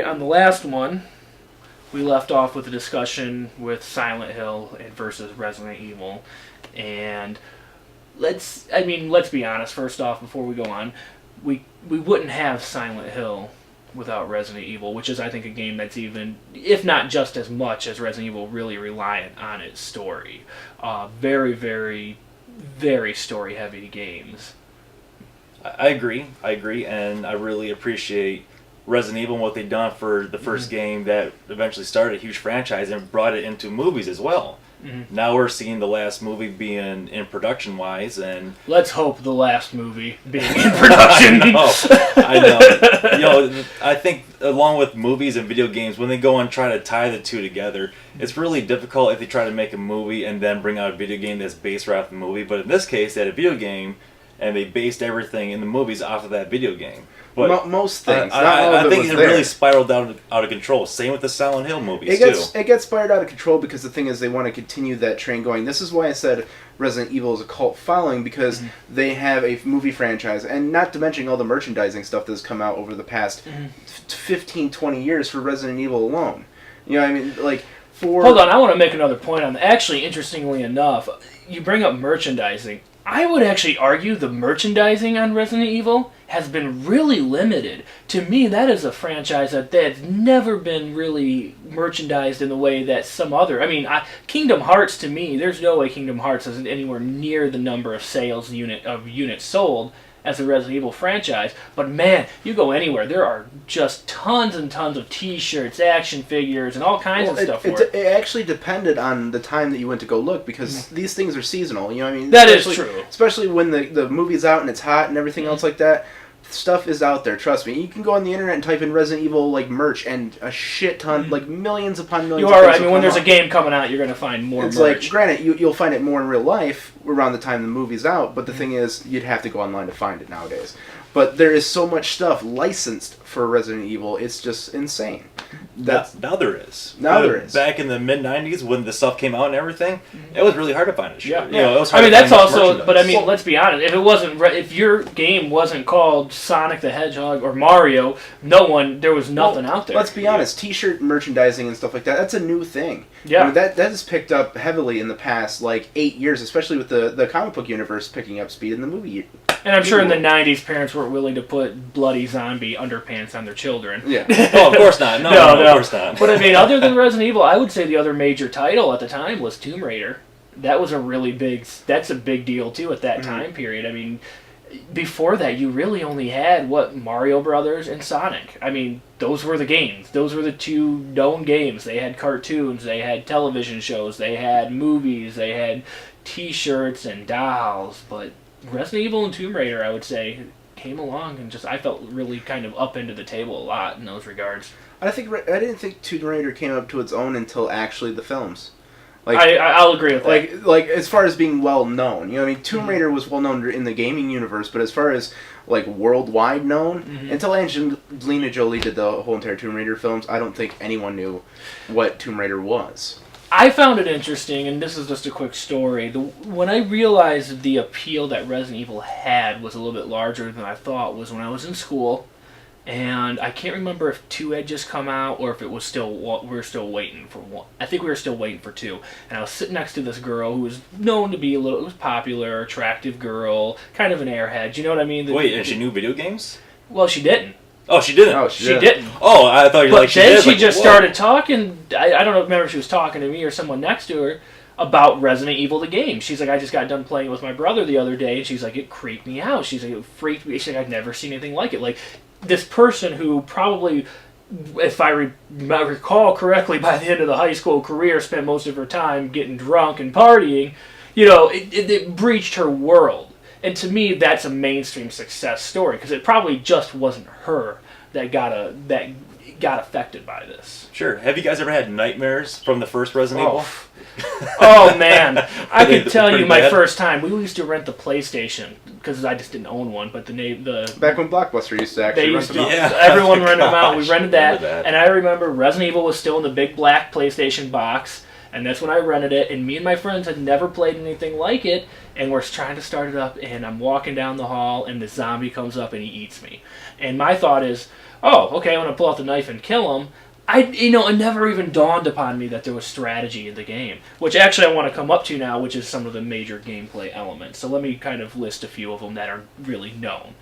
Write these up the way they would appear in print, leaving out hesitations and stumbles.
on the last one, we left off with a discussion with Silent Hill versus Resident Evil. And let's be honest, first off, before we go on, we wouldn't have Silent Hill without Resident Evil, which is, I think, a game that's even, if not just as much as Resident Evil, really reliant on its story. Very, very, very story-heavy games. I agree, and I really appreciate Resident Evil and what they've done for the first game that eventually started a huge franchise and brought it into movies as well. Now we're seeing the last movie being in production-wise, and let's hope the last movie being in production. I know. I think along with movies and video games, when they go and try to tie the two together, it's really difficult if they try to make a movie and then bring out a video game that's based right off the movie. But in this case, they had a video game, and they based everything in the movies off of that video game. But most things. I think it really spiraled out of control. Same with the Silent Hill movies, too. It gets spiraled out of control because the thing is they want to continue that train going. This is why I said Resident Evil is a cult following, because they have a movie franchise, and not to mention all the merchandising stuff that's come out over the past 15, 20 years for Resident Evil alone. You know what I mean? Hold on, I want to make another point on that. Actually, interestingly enough, you bring up merchandising. I would actually argue the merchandising on Resident Evil has been really limited. To me, that is a franchise that's never been really merchandised in the way that some other... Kingdom Hearts, to me, there's no way Kingdom Hearts isn't anywhere near the number of units sold as a Resident Evil franchise. But man, you go anywhere, there are just tons and tons of T-shirts, action figures, and all kinds of stuff for it. It actually depended on the time that you went to go look, because these things are seasonal. You know what I mean? That is true. Especially when the movie's out and it's hot and everything else like that. Stuff is out there, trust me. You can go on the internet and type in Resident Evil merch, and a shit ton, millions upon millions. You are right. When there's a game coming out, you're going to find more merch. Granted, you'll find it more in real life around the time the movie's out, but the thing is, you'd have to go online to find it nowadays. But there is so much stuff licensed for Resident Evil, it's just insane. Now there is. There is. Back in the mid-90s, when the stuff came out and everything, it was really hard to find a shit. Yeah. It was hard to that's find also... But let's be honest. If your game wasn't called Sonic the Hedgehog or Mario, there was nothing out there. Let's be honest. T-shirt merchandising and stuff like that, that's a new thing. Yeah. That has picked up heavily in the past 8 years, especially with the comic book universe picking up speed in the movie. And I'm sure in the 90s, parents weren't willing to put bloody zombie underpants on their children. Yeah. Oh, of course not. No, of course not. But other than Resident Evil, I would say the other major title at the time was Tomb Raider. That was that's a big deal, too, at that time period. Before that, you really only had, Mario Brothers and Sonic. Those were the games. Those were the two known games. They had cartoons, they had television shows, they had movies, they had T-shirts and dolls, but Resident Evil and Tomb Raider, I would say, came along and I felt really kind of up into the table a lot in those regards. I didn't think Tomb Raider came up to its own until actually the films. I'll agree with that. As far as being well known, Tomb Raider was well known in the gaming universe, but as far as worldwide known, until Angelina Jolie did the whole entire Tomb Raider films, I don't think anyone knew what Tomb Raider was. I found it interesting, and this is just a quick story. When I realized the appeal that Resident Evil had was a little bit larger than I thought was when I was in school, and I can't remember if 2 had just come out or if it was we were still waiting for 1. I think we were still waiting for 2. And I was sitting next to this girl who was known to be a little popular, attractive girl, kind of an airhead. You know what I mean? Wait, and she knew video games? Well, she didn't. Oh, she didn't? Oh, she didn't. Oh, I thought you were she did. Then she just started talking. I don't remember if she was talking to me or someone next to her about Resident Evil the game. She's like, I just got done playing with my brother the other day, and she's like, it creeped me out. She's like, it freaked me. She's like, I've never seen anything like it. This person who probably, if I recall correctly, by the end of the high school career, spent most of her time getting drunk and partying, it breached her world. And to me, that's a mainstream success story, because it probably just wasn't her that got affected by this. Sure. Have you guys ever had nightmares from the first Resident Evil? Oh man, I could tell you my first time. We used to rent the PlayStation because I just didn't own one. But the back when Blockbuster used to actually rent them out. Yeah. Everyone rented them out. We rented that, and I remember Resident Evil was still in the big black PlayStation box. And that's when I rented it, and me and my friends had never played anything like it, and we're trying to start it up, and I'm walking down the hall, and the zombie comes up and he eats me. And my thought is, oh, okay, I'm going to pull out the knife and kill him. It never even dawned upon me that there was strategy in the game, which actually I want to come up to now, which is some of the major gameplay elements. So let me kind of list a few of them that are really known.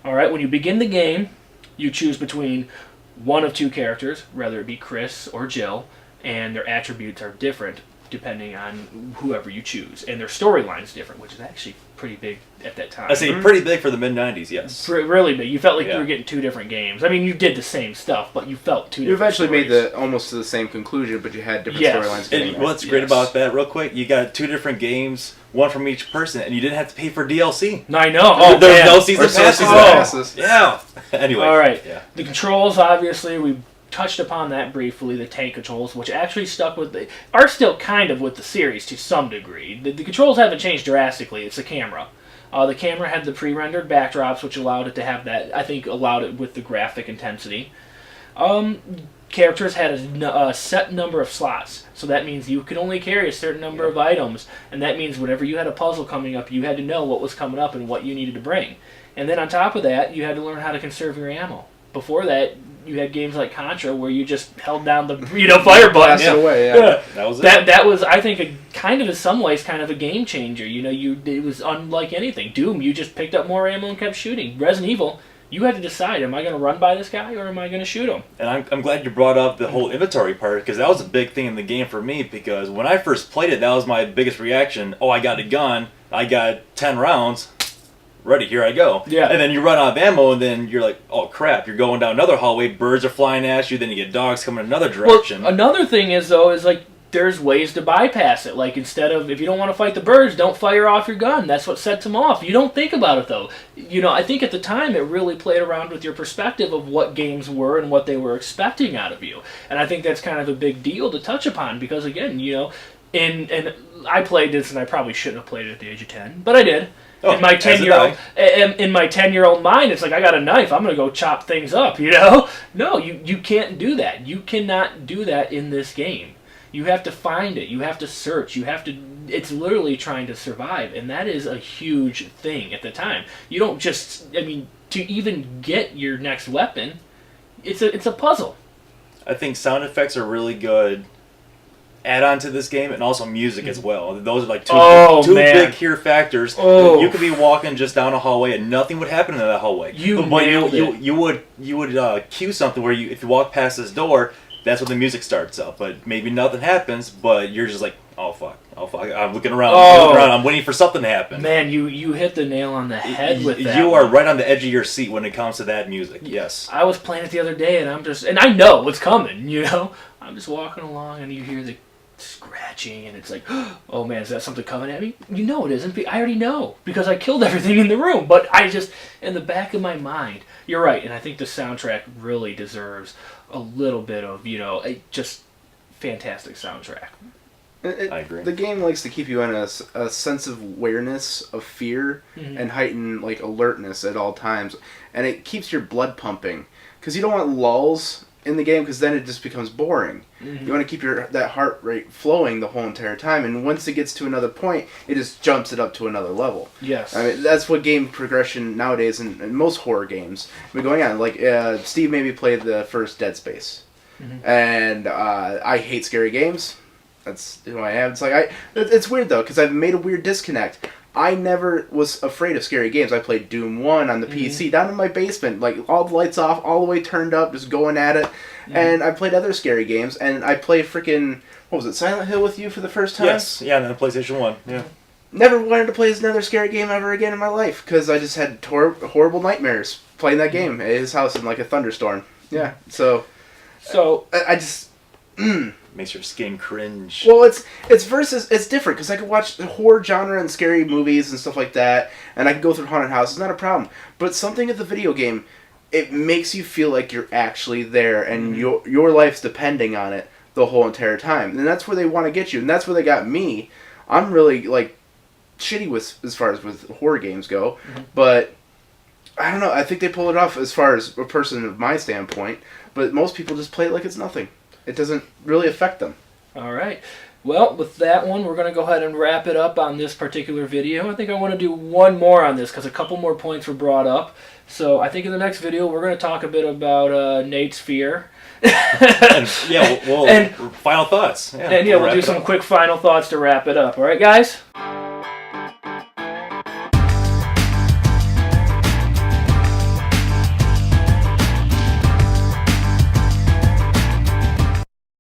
All right, when you begin the game, you choose between one of two characters, whether it be Chris or Jill, and their attributes are different depending on whoever you choose, and their storyline's different, which is actually pretty big at that time. I say pretty big for the mid-90s, yes. Really big. You felt like you were getting two different games. I mean, you did the same stuff, but you felt two different You eventually stories. made almost to the same conclusion, but you had different storylines. And what's great about that, real quick, you got two different games, one from each person, and you didn't have to pay for DLC. I know. Oh, There's man. no season passes. Yeah. Anyway. All right. Yeah. The controls, obviously, we touched upon that briefly. The tank controls, which actually stuck with are still kind of with the series to some degree. The controls haven't changed drastically. It's the camera. The camera had the pre-rendered backdrops, which allowed it to have that. I think allowed it with the graphic intensity. Characters had a set number of slots, so that means you could only carry a certain number of items, and that means whenever you had a puzzle coming up, you had to know what was coming up and what you needed to bring. And then on top of that, you had to learn how to conserve your ammo. Before that, you had games like Contra where you just held down the fire button. Blast it away, That was it. That was, I think, in some ways, kind of a game changer. It was unlike anything. Doom, you just picked up more ammo and kept shooting. Resident Evil, you had to decide, am I going to run by this guy or am I going to shoot him? And I'm glad you brought up the whole inventory part, because that was a big thing in the game for me, because when I first played it, that was my biggest reaction. Oh, I got a gun, I got 10 rounds, ready, here I go. Yeah. And then you run out of ammo, and then you're like, oh crap, you're going down another hallway, birds are flying at you, then you get dogs coming in another direction. Well, another thing is there's ways to bypass it. Like, instead of, if you don't want to fight the birds, don't fire off your gun. That's what sets them off. You don't think about it, though. I think at the time it really played around with your perspective of what games were and what they were expecting out of you. And I think that's kind of a big deal to touch upon because, again, and I played this, and I probably shouldn't have played it at the age of 10, but I did. Oh, in my 10-year-old mind, it's like, I got a knife, I'm going to go chop things up, No, you can't do that. You cannot do that in this game. You have to find it. You have to search. It's literally trying to survive, and that is a huge thing at the time. You don't just, to even get your next weapon, it's a puzzle. I think sound effects are really good add-on to this game, and also music as well. Those are like two big here factors. Oh. You could be walking just down a hallway and nothing would happen in that hallway. You would cue something where if you walk past this door, that's when the music starts up. But maybe nothing happens, but you're just like, oh fuck, I'm looking around, I'm waiting for something to happen. Man, you hit the nail on the head with that. You are right on the edge of your seat when it comes to that music. Yes. I was playing it the other day, and I know what's coming. I'm just walking along, and you hear the scratching, and it's like, oh man, is that something coming at me? It isn't. I already know because I killed everything in the room. But I just, in the back of my mind, you're right, and I think the soundtrack really deserves a little bit of a just fantastic soundtrack. I agree. The game likes to keep you in a sense of awareness of fear and heighten alertness at all times, and it keeps your blood pumping because you don't want lulls in the game because then it just becomes boring. You want to keep that heart rate flowing the whole entire time, and once it gets to another point, it just jumps it up to another level. Yes. That's what game progression nowadays in most horror games been going on. Steve maybe played the first Dead Space, and I hate scary games. That's who I am. It's weird though because I've made a weird disconnect. I never was afraid of scary games. I played Doom 1 on the PC down in my basement, all the lights off, all the way turned up, just going at it. And I played other scary games, and I played freaking, what was it, Silent Hill with you for the first time? Yes, yeah, and then PlayStation 1, yeah. Never wanted to play another scary game ever again in my life, because I just had horrible nightmares playing that game at his house in a thunderstorm. Yeah, so I just... Makes your skin cringe. Well, it's different because I could watch the horror genre and scary movies and stuff like that, and I can go through haunted houses, not a problem. But something at the video game, it makes you feel like you're actually there and your life's depending on it the whole entire time, and that's where they want to get you, and that's where they got me. I'm really shitty as far as with horror games go, but I don't know. I think they pull it off as far as a person of my standpoint, but most people just play it like it's nothing. It doesn't really affect them. All right. Well, with that one, we're going to go ahead and wrap it up on this particular video. I think I want to do one more on this because a couple more points were brought up. So I think in the next video, we're going to talk a bit about Nate's fear. And final thoughts. Yeah, And we'll do some quick final thoughts to wrap it up. All right, guys?